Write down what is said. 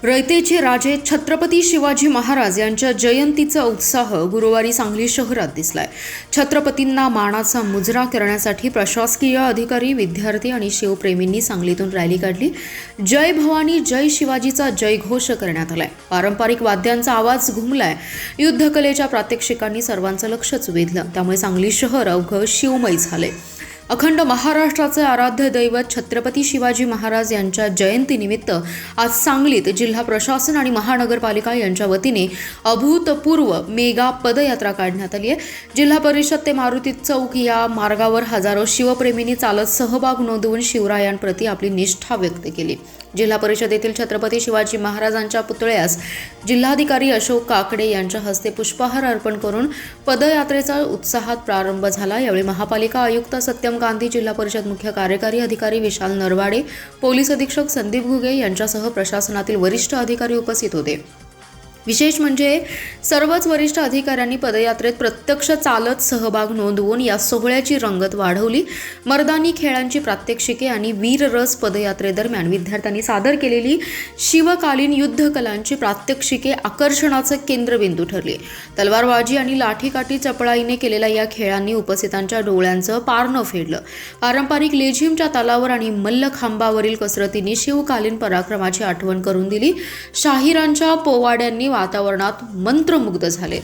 रयतेचे राजे छत्रपती शिवाजी महाराज यांच्या जयंतीचा उत्साह गुरुवारी सांगली शहरात दिसलाय। छत्रपतींना मानाचा मुजरा करण्यासाठी प्रशासकीय अधिकारी, विद्यार्थी आणि शिवप्रेमींनी सांगलीतून रॅली काढली। जय भवानी जय शिवाजीचा जयघोष करण्यात आलाय। पारंपरिक वाद्यांचा आवाज घुमलाय। युद्धकलेच्या प्रात्यक्षिकांनी सर्वांचं लक्षच वेधलं, त्यामुळे सांगली शहर अवघं शिवमय झाले। अखंड महाराष्ट्राचे आराध्य दैवत छत्रपती शिवाजी महाराज यांच्या जयंतीनिमित्त आज सांगलीत जिल्हा प्रशासन आणि महानगरपालिका यांच्या वतीने अभूतपूर्व मेगा पदयात्रा काढण्यात आली आहे। जिल्हा परिषद ते मारुती चौक या मार्गावर हजारो शिवप्रेमींनी चालत सहभाग नोंदवून शिवरायांप्रती आपली निष्ठा व्यक्त केली। जिल्हा परिषदेतील छत्रपती शिवाजी महाराजांच्या पुतळ्यास जिल्हाधिकारी अशोक काकडे यांच्या हस्ते पुष्पहार अर्पण करून पदयात्रेचा उत्साहात प्रारंभ झाला। यावेळी महापालिका आयुक्त सत्यम गांधी, जिल्हा परिषद मुख्य कार्यकारी अधिकारी विशाल नरवाडे, पोलीस अधीक्षक संदीप घुगे यांच्यासह प्रशासनातील वरिष्ठ अधिकारी उपस्थित होते। विशेष म्हणजे सर्वच वरिष्ठ अधिकाऱ्यांनी पदयात्रेत प्रत्यक्ष चालत सहभाग नोंदवून या सोहळ्याची रंगत वाढवली। मर्दानी खेळांची प्रात्यक्षिके आणि वीररस पदयात्रेदरम्यान विद्यार्थ्यांनी सादर केलेली शिवकालीन युद्धकलांची प्रात्यक्षिके आकर्षणाचे केंद्रबिंदू ठरली। तलवारबाजी आणि लाठीकाठी चपळाईने केलेल्या या खेळांनी उपस्थितांच्या डोळ्यांचं पारणं फेडलं। पारंपरिक लेझिमच्या तालावर आणि मल्लखांबावरील कसरतींनी शिवकालीन पराक्रमाची आठवण करून दिली। शाहिरांच्या पोवाड्यांनी वातावरणात मंत्रमुग्ध झाले।